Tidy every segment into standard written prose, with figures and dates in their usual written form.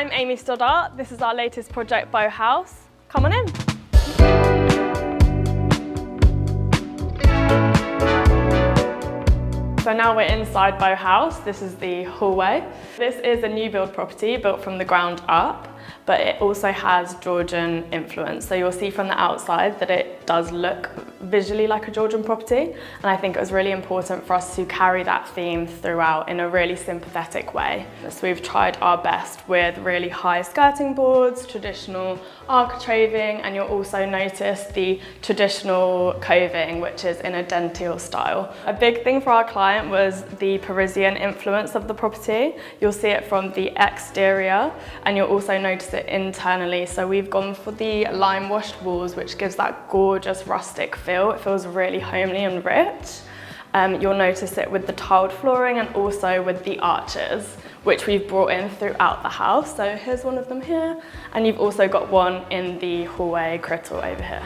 I'm Amy Stoddart. This is our latest project, Bow House. Come on in. So now we're inside Bow House. This is the hallway. This is a new build property built from the ground up, but it also has Georgian influence. So you'll see from the outside that it does look visually like a Georgian property. And I think it was really important for us to carry that theme throughout in a really sympathetic way. So we've tried our best with really high skirting boards, traditional architraving, and you'll also notice the traditional coving, which is in a dentile style. A big thing for our client was the Parisian influence of the property. You'll see it from the exterior, and you'll also notice it internally. So we've gone for the lime washed walls, which gives that gorgeous rustic feel. It feels really homely and rich. You'll notice it with the tiled flooring and also with the arches, which we've brought in throughout the house. So here's one of them here, and you've also got one in the hallway crittle over here.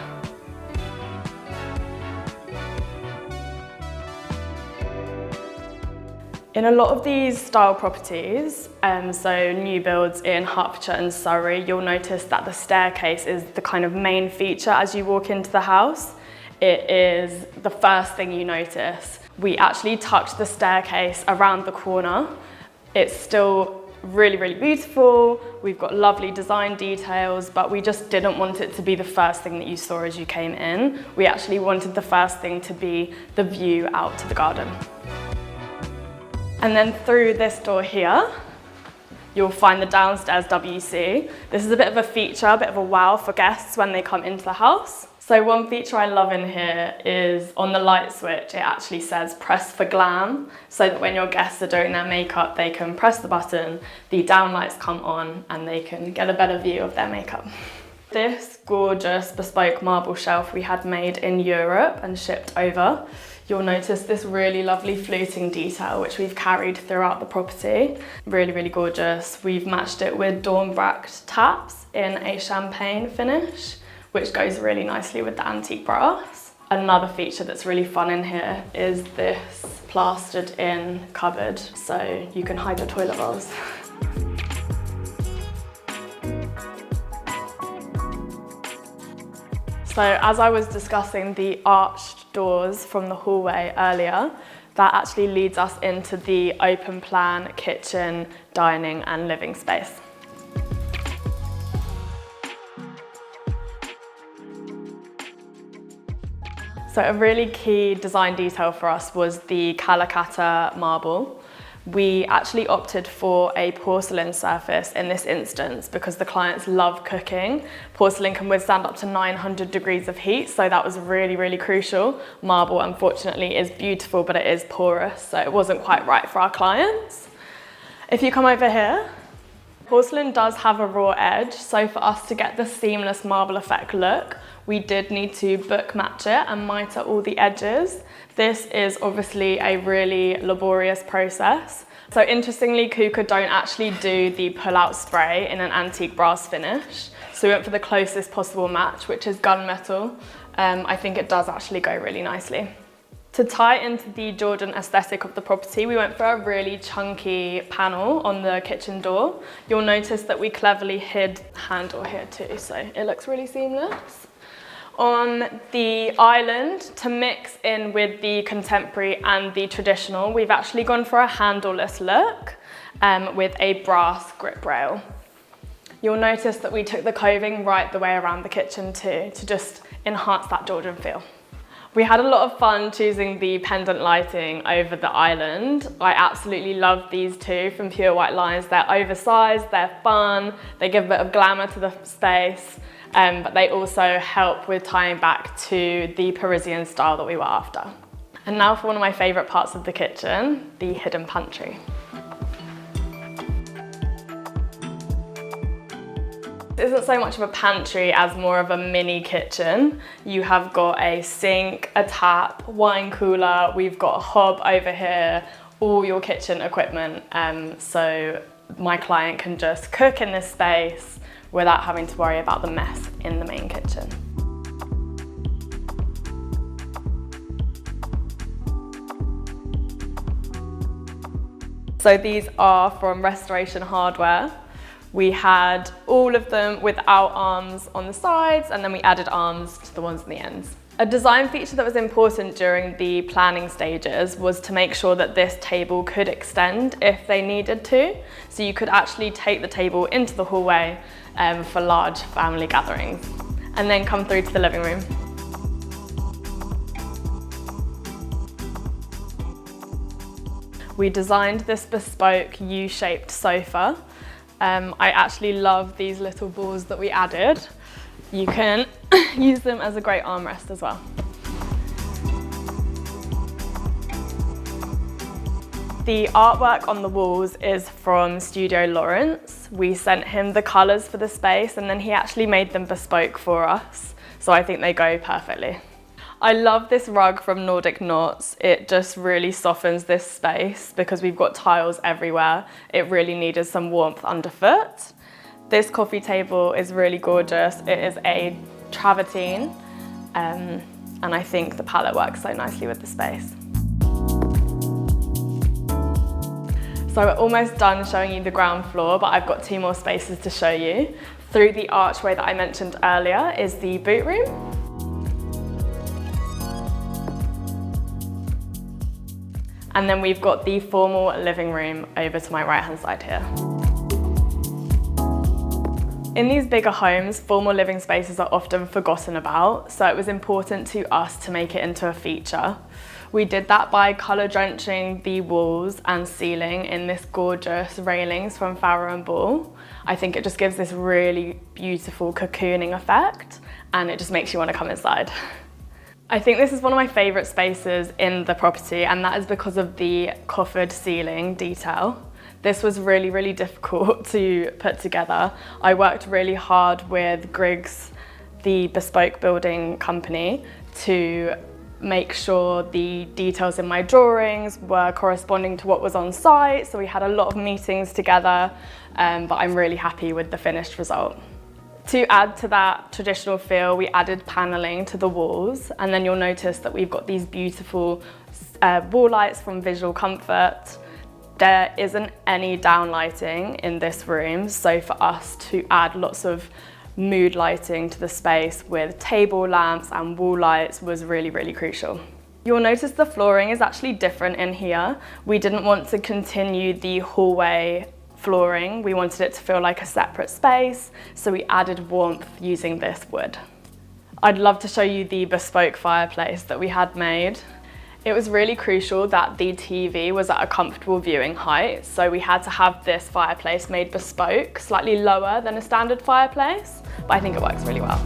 In a lot of these style properties, so new builds in Hertfordshire and Surrey, you'll notice that the staircase is the kind of main feature as you walk into the house. It is the first thing you notice. We actually tucked the staircase around the corner. It's still really, really beautiful. We've got lovely design details, but we just didn't want it to be the first thing that you saw as you came in. We actually wanted the first thing to be the view out to the garden. And then through this door here, you'll find the downstairs WC. This is a bit of a feature, a bit of a wow for guests when they come into the house. So one feature I love in here is on the light switch, it actually says press for glam, so that when your guests are doing their makeup, they can press the button, the downlights come on, and they can get a better view of their makeup. This gorgeous bespoke marble shelf we had made in Europe and shipped over. You'll notice this really lovely fluting detail, which we've carried throughout the property. Really, really gorgeous. We've matched it with Dornbracht taps in a champagne finish, which goes really nicely with the antique brass. Another feature that's really fun in here is this plastered in cupboard, so you can hide your toilet rolls. So as I was discussing the arched doors from the hallway earlier, that actually leads us into the open plan kitchen, dining and living space. So a really key design detail for us was the Calacatta marble. We actually opted for a porcelain surface in this instance because the clients love cooking. Porcelain can withstand up to 900 degrees of heat, so that was really, really crucial. Marble, unfortunately, is beautiful, but it is porous, so it wasn't quite right for our clients. If you come over here, porcelain does have a raw edge, so for us to get the seamless marble effect look, we did need to book match it and mitre all the edges. This is obviously a really laborious process. So interestingly, Kuka don't actually do the pull-out spray in an antique brass finish. So we went for the closest possible match, which is gunmetal. I think it does actually go really nicely. To tie into the Georgian aesthetic of the property, we went for a really chunky panel on the kitchen door. You'll notice that we cleverly hid the handle here too, so it looks really seamless. On the island, to mix in with the contemporary and the traditional, we've actually gone for a handleless look with a brass grip rail. You'll notice that we took the coving right the way around the kitchen too, to just enhance that Georgian feel. We had a lot of fun choosing the pendant lighting over the island. I absolutely love these two from Pure White Lines. They're oversized, they're fun, they give a bit of glamour to the space, but they also help with tying back to the Parisian style that we were after. And now for one of my favorite parts of the kitchen, the hidden pantry. It isn't so much of a pantry as more of a mini kitchen. You have got a sink, a tap, wine cooler, we've got a hob over here, all your kitchen equipment. So my client can just cook in this space without having to worry about the mess in the main kitchen. So these are from Restoration Hardware. We had all of them without arms on the sides, and then we added arms to the ones on the ends. A design feature that was important during the planning stages was to make sure that this table could extend if they needed to. So you could actually take the table into the hallway for large family gatherings, and then come through to the living room. We designed this bespoke U-shaped sofa. I actually love these little balls that we added. You can use them as a great armrest as well. The artwork on the walls is from Studio Lawrence. We sent him the colours for the space, and then he actually made them bespoke for us. So I think they go perfectly. I love this rug from Nordic Knots. It just really softens this space because we've got tiles everywhere. It really needed some warmth underfoot. This coffee table is really gorgeous. It is a travertine, and I think the palette works so nicely with the space. So we're almost done showing you the ground floor, but I've got 2 more spaces to show you. Through the archway that I mentioned earlier is the boot room. And then we've got the formal living room over to my right-hand side here. In these bigger homes, formal living spaces are often forgotten about, so it was important to us to make it into a feature. We did that by colour drenching the walls and ceiling in this gorgeous railings from Farrow & Ball. I think it just gives this really beautiful cocooning effect, and it just makes you want to come inside. I think this is one of my favourite spaces in the property, and that is because of the coffered ceiling detail. This was really, really difficult to put together. I worked really hard with Griggs, the bespoke building company, to make sure the details in my drawings were corresponding to what was on site. So we had a lot of meetings together, but I'm really happy with the finished result. To add to that traditional feel, we added panelling to the walls, and then you'll notice that we've got these beautiful wall lights from Visual Comfort. There isn't any downlighting in this room, so for us to add lots of mood lighting to the space with table lamps and wall lights was really, really crucial. You'll notice the flooring is actually different in here. We didn't want to continue the hallway flooring. We wanted it to feel like a separate space, so we added warmth using this wood. I'd love to show you the bespoke fireplace that we had made. It was really crucial that the TV was at a comfortable viewing height, so we had to have this fireplace made bespoke, slightly lower than a standard fireplace, but I think it works really well.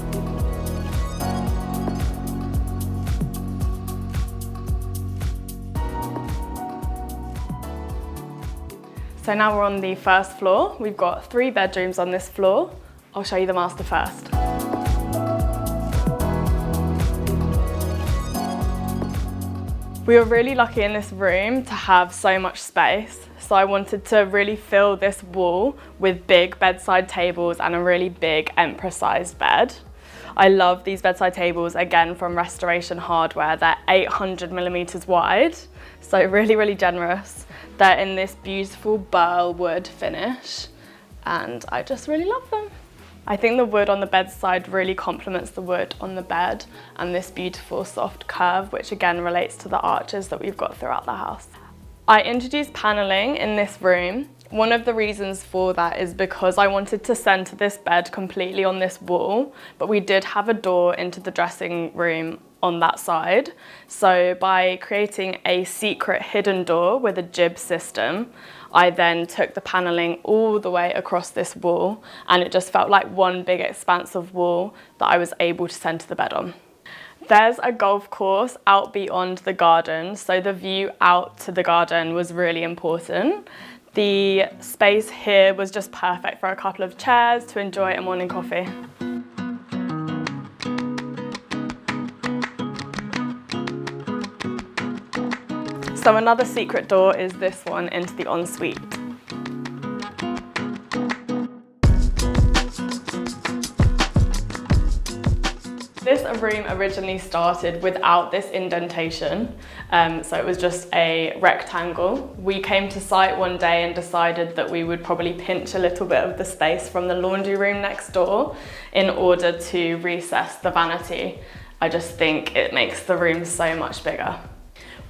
So now we're on the first floor. We've got 3 bedrooms on this floor. I'll show you the master first. We were really lucky in this room to have so much space. So I wanted to really fill this wall with big bedside tables and a really big Empress-sized bed. I love these bedside tables, again from Restoration Hardware. They're 800mm wide, so really, really generous. They're in this beautiful burl wood finish, and I just really love them. I think the wood on the bedside really complements the wood on the bed and this beautiful soft curve, which again relates to the arches that we've got throughout the house. I introduced paneling in this room. One of the reasons for that is because I wanted to center this bed completely on this wall, but we did have a door into the dressing room on that side. So by creating a secret hidden door with a jib system, I then took the paneling all the way across this wall, and it just felt like one big expanse of wall that I was able to center the bed on. There's a golf course out beyond the garden, so the view out to the garden was really important. The space here was just perfect for a couple of chairs to enjoy a morning coffee. So another secret door is this one into the ensuite. This room originally started without this indentation, so it was just a rectangle. We came to site one day and decided that we would probably pinch a little bit of the space from the laundry room next door in order to recess the vanity. I just think it makes the room so much bigger.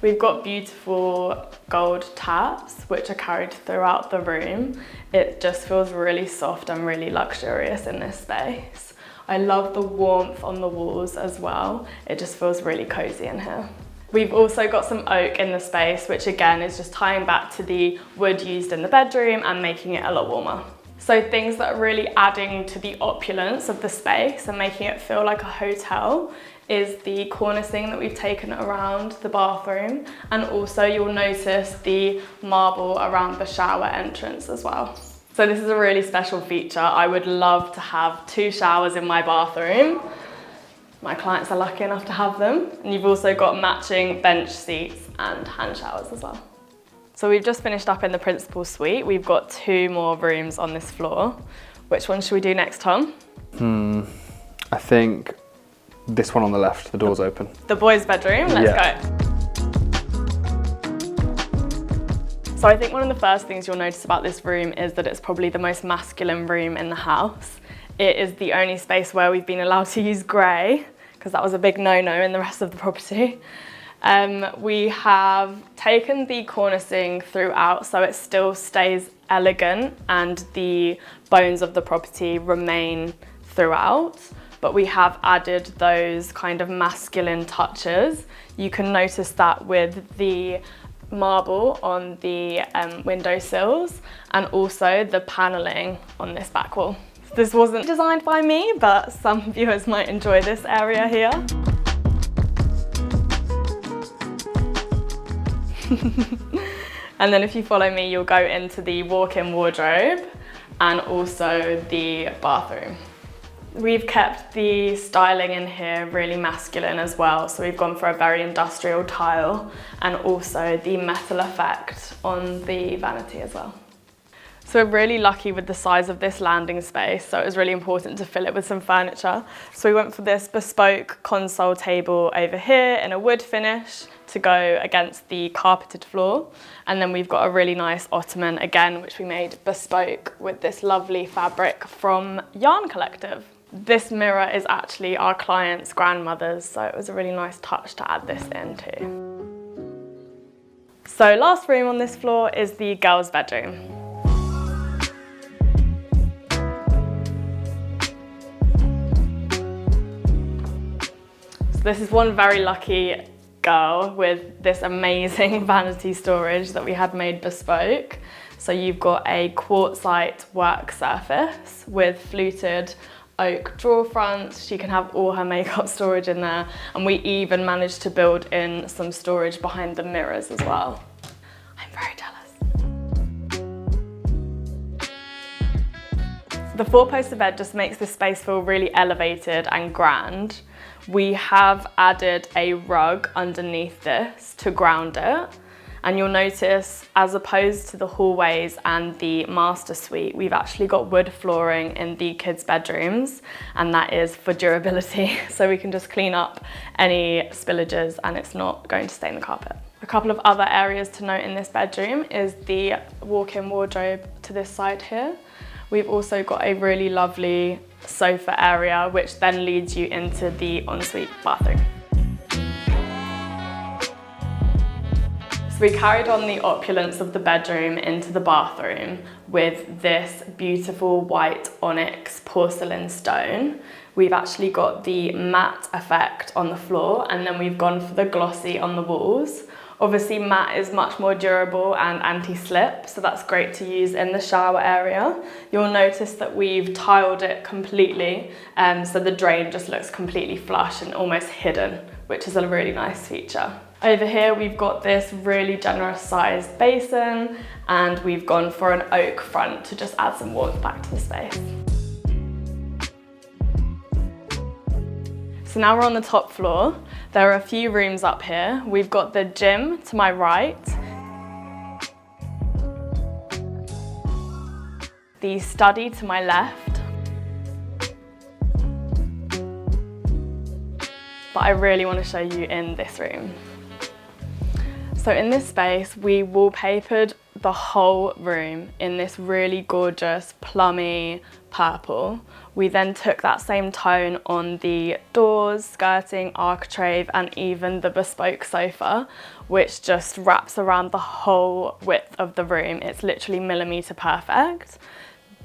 We've got beautiful gold taps which are carried throughout the room. It just feels really soft and really luxurious in this space. I love the warmth on the walls as well. It just feels really cozy in here. We've also got some oak in the space, which again is just tying back to the wood used in the bedroom and making it a lot warmer. So things that are really adding to the opulence of the space and making it feel like a hotel is the cornicing that we've taken around the bathroom, and also you'll notice the marble around the shower entrance as well. So this is a really special feature. I would love to have 2 showers in my bathroom. My clients are lucky enough to have them. And you've also got matching bench seats and hand showers as well. So we've just finished up in the principal suite. We've got 2 more rooms on this floor. Which one should we do next, Tom? I think this one on the left, the door's open. The boys' bedroom, let's go. So I think one of the first things you'll notice about this room is that it's probably the most masculine room in the house. It is the only space where we've been allowed to use grey, because that was a big no-no in the rest of the property. We have taken the cornicing throughout so it still stays elegant and the bones of the property remain throughout, but we have added those kind of masculine touches. You can notice that with the marble on the windowsills and also the panelling on this back wall. This wasn't designed by me, but some viewers might enjoy this area here. And then if you follow me, you'll go into the walk-in wardrobe and also the bathroom. We've kept the styling in here really masculine as well, so we've gone for a very industrial tile and also the metal effect on the vanity as well. So we're really lucky with the size of this landing space, so it was really important to fill it with some furniture. So we went for this bespoke console table over here in a wood finish to go against the carpeted floor, and then we've got a really nice ottoman again which we made bespoke with this lovely fabric from Yarn Collective. This mirror is actually our client's grandmother's, so it was a really nice touch to add this in too. So last room on this floor is the girls' bedroom. So this is one very lucky girl with this amazing vanity storage that we had made bespoke. So you've got a quartzite work surface with fluted oak drawer fronts. She can have all her makeup storage in there, and we even managed to build in some storage behind the mirrors as well. I'm very jealous. The 4-poster bed just makes this space feel really elevated and grand. We have added a rug underneath this to ground it. And you'll notice, as opposed to the hallways and the master suite, we've actually got wood flooring in the kids' bedrooms, and that is for durability. So we can just clean up any spillages and it's not going to stain the carpet. A couple of other areas to note in this bedroom is the walk-in wardrobe to this side here. We've also got a really lovely sofa area, which then leads you into the ensuite bathroom. We carried on the opulence of the bedroom into the bathroom with this beautiful white onyx porcelain stone. We've actually got the matte effect on the floor, and then we've gone for the glossy on the walls. Obviously matte is much more durable and anti-slip, so that's great to use in the shower area. You'll notice that we've tiled it completely, so the drain just looks completely flush and almost hidden, which is a really nice feature. Over here we've got this really generous sized basin, and we've gone for an oak front to just add some warmth back to the space. So now we're on the top floor. There are a few rooms up here. We've got the gym to my right, the study to my left, but I really want to show you in this room. So in this space, we wallpapered the whole room in this really gorgeous plummy purple. We then took that same tone on the doors, skirting, architrave, and even the bespoke sofa, which just wraps around the whole width of the room. It's literally millimetre perfect.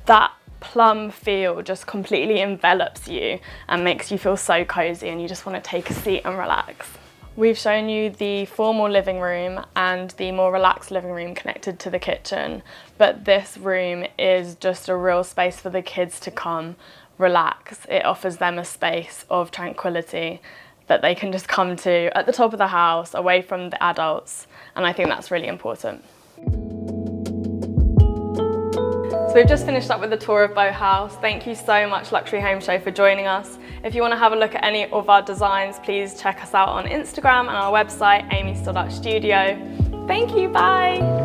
That plum feel just completely envelops you and makes you feel so cozy, and you just want to take a seat and relax. We've shown you the formal living room and the more relaxed living room connected to the kitchen, but this room is just a real space for the kids to come relax. It offers them a space of tranquility that they can just come to at the top of the house, away from the adults, and I think that's really important. So we've just finished up with the tour of Bow House. Thank you so much, Luxury Home Show, for joining us. If you want to have a look at any of our designs, please check us out on Instagram and our website, Amy Stoddart Studio. Thank you, bye.